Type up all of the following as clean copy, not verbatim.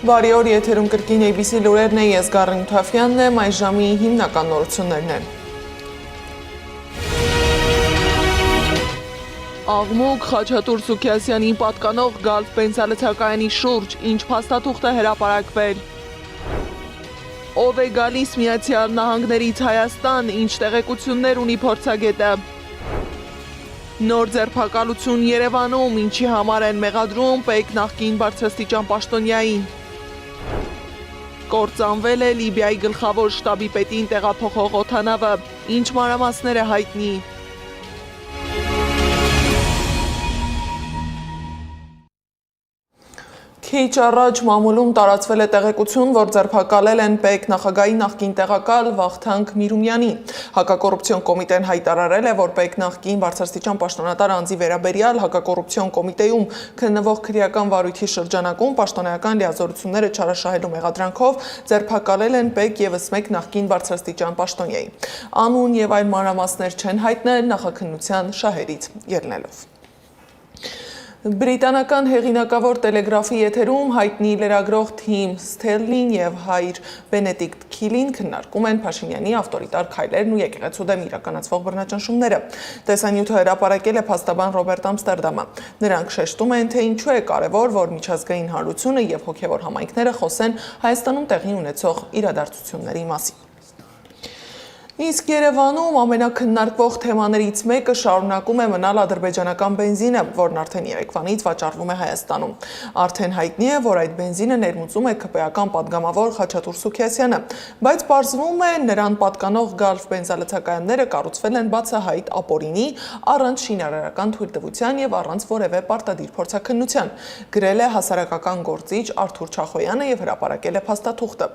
Բարի օր, եթերում կրկին ABC լուրերն է, ես Գառին Թաֆյանն եմ, այս ժամի հիմնական նորություններն են։ Աղմուկ Խաչատուր Սուքիասյանին պատկանող Գալֆ պենսիալցակայանի շուրջ, ինչ փաստաթուղթ է հրապարակվել։ Ով է գալիս Միացյալ Նահանգներից Հայաստան, ինչ տեղեկություններ ունի փորձագետը։ Նոր ձերբակալություն Երևանում, ինչի համար են մեղադրում ՊԵԿ նախկին բարձրաստիճան պաշտոնյային։ Կործանվել է Լիբիայի գլխավոր շտաբի պետին տեղափոխող օդանավը, ինչ մանրամասներ է հայտնի։ Քիչ առաջ մամուլում տարածվել է տեղեկություն, որ ձերբակալել են ՊԵԿ նախագահի նախկին տեղակալ Վախթանգ Միրումյանին։ Հակակոռուպցիոն կոմիտեն հայտարարել է, որ ՊԵԿ նախկին բարձրաստիճան պաշտոնատար անձի վերաբերյալ հակակոռուպցիոն կոմիտեում քննվող քրեական վարույթի շրջանակում պաշտոնական լիազորությունները չարաշահելու մեղադրանքով ձերբակալել են ՊԵԿ ևս մեկ նախկին բարձրաստիճան պաշտոնյայի։ Անուն եւ այլ մանրամասներ չեն հայտնել նախաքննության շահերից ելնելով։ Բրիտանական հեղինակավոր տելեգրաֆի եթերում հայտնի լրագրող Թիմ Սթերլին եւ հայր Բենեդիկտ Քիլին քննարկում են Փաշինյանի ավտորիտար քայլերն ու եկեղեցու դեմ իրականացվող բռնաճնշումները։ Տեսանյութը հրապարակել է փաստաբան Ռոբերտ Ամստերդամը։ Նրանք շեշտում են, թե ինչու է կարևոր, որ միջազգային հանրությունը եւ հոգեվոր համայնքները խոսեն Հայաստանում տեղի ունեցող իրադարձությունների մասին։ Իսկ Երևանում ամենակննարկվող թեմաներից մեկը շարունակում է մնալ ադրբեջանական բենզինը, որն արդեն երեկվանից վաճառվում է Հայաստանում։ Արդեն հայտնի է, որ այդ բենզինը ներմուծում է ԿՊ-ական պատգամավոր Խաչատուր Սուքիասյանը, բայց պարզվում է, նրան պատկանող Գալֆ բենզալցակայանները կառուցվել են բացահայտ ապօրինի, առանց շինարարական թույլտվության եւ առանց որևէ պարտադիր փորձաքննության, գրել է հասարակական գործիչ Արթուր Չախոյանը եւ հրապարակել է փաստաթուղթը։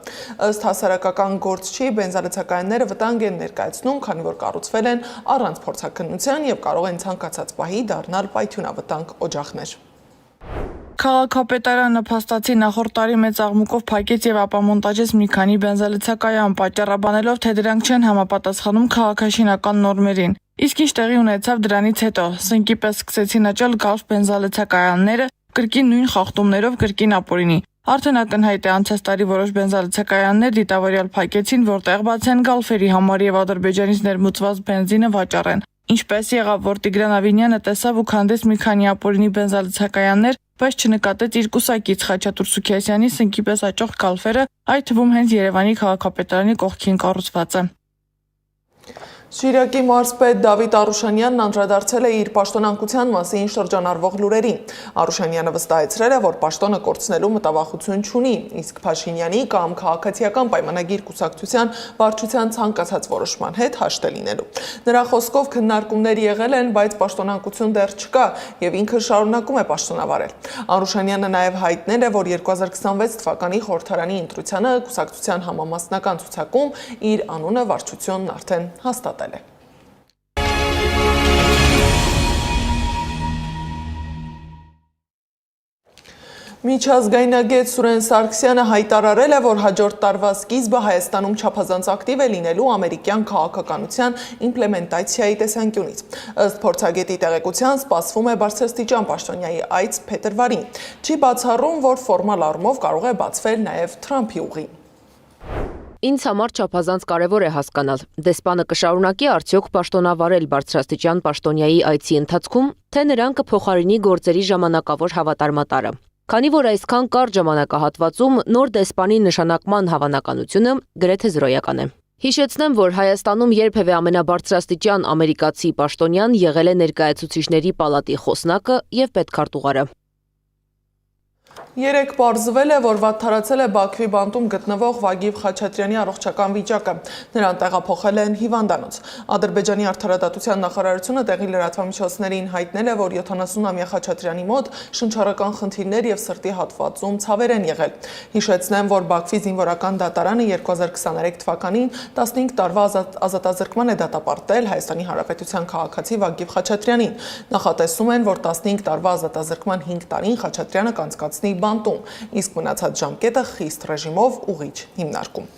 Ըստ հասարակական գործչի բենզալցակայանները վտանգ ներկայացնում, քանի որ կառուցվել են առանց փորձաքննության եւ կարող են ցանկացած պահի դառնալ պայթյունավտանգ օջախներ։ Քաղաքապետարանը փաստացի նախորդ տարի մեծ աղմուկով փակեց եւ ապամոնտաժեց մի քանի բենզալցակայան, պատճառաբանելով, թե դրանք չեն համապատասխանում քաղաքաշինական նորմերին։ Իսկ ինչ տեղի ունեցավ դրանից հետո, սնկի պես սկսեցին աճել Գալֆ բենզալցակայանները, կրկին նույն խախտումներով, կրկին ապօրինի։ Արդեն ակնհայտ է անցած տարի որոշ բենզալցակայաններ դիտավորյալ փակեցին, որտեղ բաց են Գալֆերի համար եւ Ադրբեջանից ներմուծված բենզինը վաճառեն։ Ինչպես եղավ, որ Տիգրան Ավինյանը տեսավ ու քանդեց մի քանի ապօրինի բենզալցակայաններ, բայց չնկատեց իր կուսակից Խաչատուր Սուքիասյանի սնկի պես աճող Գալֆերը, այդ թվում հենց Երևանի քաղաքապետարանի կողքին կառուցվածը։ Շիրակի մարզպետ Դավիթ Արուշանյանն անդրադարձել է իր պաշտոնանկության մասին շրջանառվող լուրերին։ Արուշանյանը վստահեցրել է, որ պաշտոնը կորցնելու մտավախություն չունի, իսկ Փաշինյանի կամ քաղաքացիական պայմանագիր կուսակցության վարչության ցանկացած որոշման հետ հաշտ է լինելու։ Նրա խոսքով քննարկումներ եղել են, բայց պաշտոնանկություն դեռ չկա եւ ինքը շարունակում է պաշտոնավարել։ Արուշանյանը նաեւ հայտնել է, որ 2026 թվականի խորհրդարանի ընտրությանը կուսակցության համամասնական ցուցակում իր անունը վարչությունն արդեն հաստատել է։ Միջազգայնագետ Սուրեն Սարգսյանը հայտարարել է, որ հաջորդ տարվա սկիզբը Հայաստանում չափազանց ակտիվ է լինելու ամերիկյան քաղաքականության իմպլեմենտացիայի տեսանկյունից։ Ըստ փորձագետի տեղեկության սպասվում է բարձրաստիճան պաշտոնյայի այց փետրվարին։ Չի բացառում, որ ֆորմալ առումով կարող է բացվել նաև Թրամփի ուղին։ Ինձ համար չափազանց կարևոր է հասկանալ, դեսպանը կշարունակի արդյոք պաշտոնավարել բարձրաստիճան պաշտոնյայի այցի ընթացքում, թե նրան կփոխարինի գործերի ժամանակավոր հավատարմատարը։ Քանի որ այսքան կարճ ժամանակահատվածում նոր դեսպանի նշանակման հավանականությունը գրեթե զրոյական է։ Հիշեցնեմ, որ Հայաստանում երբևէ ամենաբարձրաստիճան ամերիկացի պաշտոնյան եղել է ներկայացուցիչների պալատի խոսնակը եւ պետքարտուղարը։ Երեկ պարզվել է, որ վատթարացել է Բաքվի բանտում գտնվող Վագիվ Խաչատրյանի առողջական վիճակը։ Նրան տեղափոխել են հիվանդանոց։ Ադրբեջանի արդարադատության նախարարությունը տեղի լրատվամիջոցներին հայտնել է, որ 70-ամյա Խաչատրյանի մոտ շնչառական խնդիրներ եւ սրտի հատվածում ցավեր են եղել։ Հիշեցնեմ, որ Բաքվի զինվորական դատարանը 2023 թվականին 15 տարվա ազատազրկման է դատապարտել Հայաստանի Հանրապետության քաղաքացի Վագիվ Խաչատրյանին։ Նախատեսում են, որ 15 տարվա ազատազրկման 5 տարին Խաչատրյանը կանցկացնի բանտում, իսկ մնացած ժամկետը խիստ ռեժիմով ուղիչ հիմնարկում։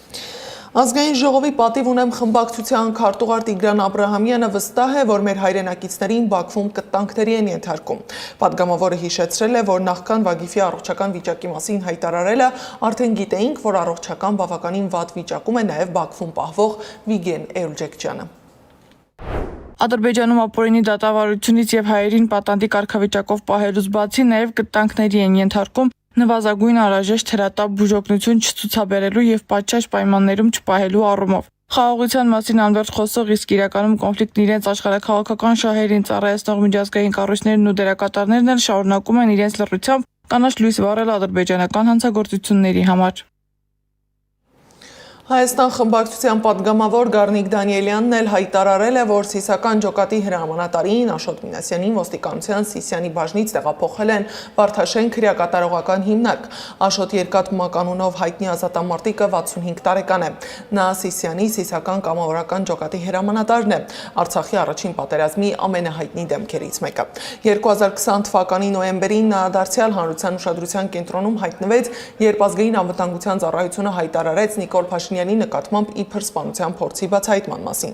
Ազգային ժողովի պատիվ ունեմ խմբակցության քարտուղար Տիգրան Աբրահամյանը վստահ է, որ մեր հայրենակիցներին Բաքվում կտանքների են ենթարկում։ Պատգամավորը հիշեցրել է, որ նախքան Վագիֆի առողջական վիճակի մասին հայտարարելը արդեն գիտեինք, որ առողջական բավականին վատ վիճակում է նաև Բաքվում պահվող Վիգեն Էյուլջեկջյանը։ Ադրբեջանում ապօրինի դատավարությունից եւ հայերին պատանդի կարգավիճակով պահելուց բացի նաև կտանքների են ենթարկում նվազագույն անհրաժեշտ թերատափ բուժօգնություն չցուցաբերելու եւ պատշաճ պայմաններում չպահելու առումով։ Խաղաղության մասին անվերջ խոսող, իսկ իրականում կոնֆլիկտն իրենց աշխարհաքաղաքական շահերին ծառայեցնող միջազգային կառույցներն ու դերակատարներն էլ շարունակում են իրենց լռությամբ կանաչ լույս վառել ադրբեջանական հանցագործությունների համար։ Հայաստան խմբակցության պատգամավոր Գառնիկ Դանիելյանն էլ հայտարարել է, որ Սիսիական ջոկատի հրամանատարին Աշոտ Մինասյանին ոստիկանության Սիսիանի բաժնից տեղափոխել են Վարդաշեն քրեակատարողական հիմնարկ։ Աշոտ Երկաթ հայտնի ազատամարտիկը 65 տարեկան է։ Նա Սիսիանի Սիսիական կամավորական ջոկատի հրամանատարն է, Արցախի առաջին պատերազմի ամենահայտնի դեմքերից մեկը։ 2020 թվականի նոյեմբերին նա դարձյալ հանրության ուշադրության կենտրոնում հայտնվեց, երբ ազգային անվտանգության ծառայությունը հայտարարեց Նիկոլ Փաշինյանի նկատմամբ իբր սպանության փորձի բացահայտման մասին։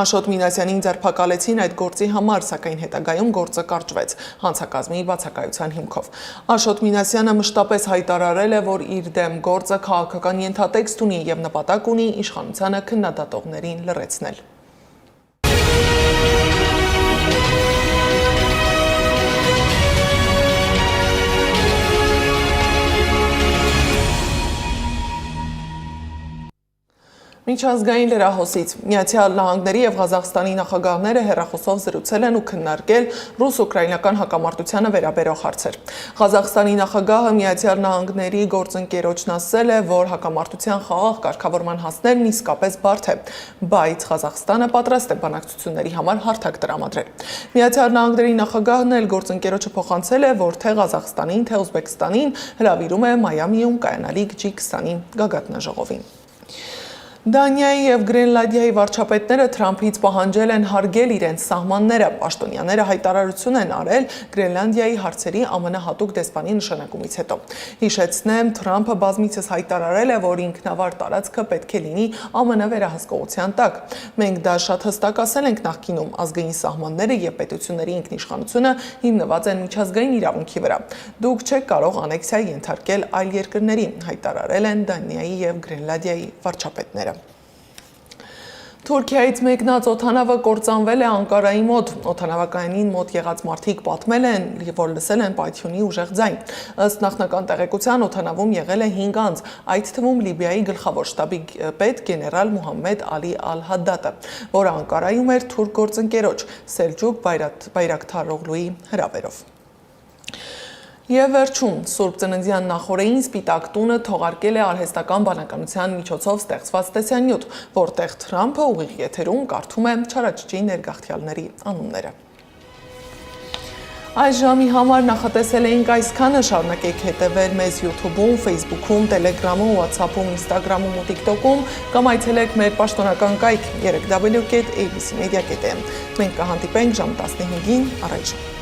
Աշոտ Մինասյանին ձերբակալեցին այդ գործի համար, սակայն հետագայում գործը կարճվեց հանցակազմի բացակայության հիմքով։ Աշոտ Մինասյանը մշտապես հայտարարել է, որ իր դեմ գործը քաղաքական ենթատեքստ ունի եւ նպատակ ունի իշխանությանը քննադատողներին լռեցնել։ Միջազգային լրահոսից Միացյալ Նահանգների եւ Ղազախստանի նախագահները հեռախոսով զրուցել են ու քննարկել ռուս-ուկրաինական հակամարտությանը վերաբերող հարցեր։ Ղազախստանի նախագահը Միացյալ Նահանգների գործընկերոջն ասել է, որ հակամարտության խաղաղ կարգավորման հասնելն իսկապես բարդ է, բայց Ղազախստանը պատրաստ է բանակցությունների համար հարթակ տրամադրել։ Միացյալ Նահանգների նախագահն էլ գործընկերոջը փոխանցել է, որ թե Ղազախստանին, թե Ուզբեկստանին հրավիրում է Մայամիում կայանալիք G20-ի գագաթնաժողովին։ Դանիայի եւ Գրենլանդիայի վարչապետները Թրամփից պահանջել են հարգել իրենց սահմանները։ Պաշտոնյաները հայտարարություն են արել Գրենլանդիայի հարցերի ԱՄՆ հատուկ դեսպանի նշանակումից հետո։ Հիշեցնեմ, Թրամփը բազմիցս հայտարարել է, որ ինքնավար տարածքը պետք է լինի ԱՄՆ վերահսկողության տակ։ Մենք դա շատ հստակ ասել ենք նախկինում, ազգային սահմանները եւ պետությունների ինքնիշխանությունը հիմնված են միջազգային իրավունքի վրա։ Դուք չեք կարող անեքսիա ենթարկել այլ երկրներին, հայտարարել են Դանիայի եւ Գրենլանդիայի վարչապետները։ Թուրքիայից մեկնած օդանավը կործանվել է Անկարայի մոտ։ Օդանավակայանին մոտ եղած մարդիկ պատմել են, որ լսել են պայթյունի ուժեղ ձայն։ Ըստ նախնական տեղեկության օդանավում եղել է 5 անձ, այդ թվում Լիբիայի գլխավոր շտաբի պետ գեներալ Մուհամմեդ Ալի Ալ-Հադդատը, որը Անկարայում էր թուրք գործընկերոջ Սելջուկ Բայրակթարօղլուի հրավերով։ Եվ վերջում, Սուրբ Ծննդյան նախօրեին Սպիտակ տունը թողարկել է արհեստական բանականության միջոցով ստեղծված տեսանյութ, որտեղ Թրամփը ուղիղ եթերում կարդում է չարաճճի ներգաղթյալների անունները։ Այս ժամի համար նախատեսել էինք այսքանը, շարունակեք հետևել մեզ YouTube-ում, Facebook-ում, Telegram-ում, WhatsApp-ում, Instagram-ում ու TikTok-ում կամ այցելեք մեր պաշտոնական կայք www.abcmedia.am։ Մենք կհանդիպենք ժամ 15-ին առայժմ։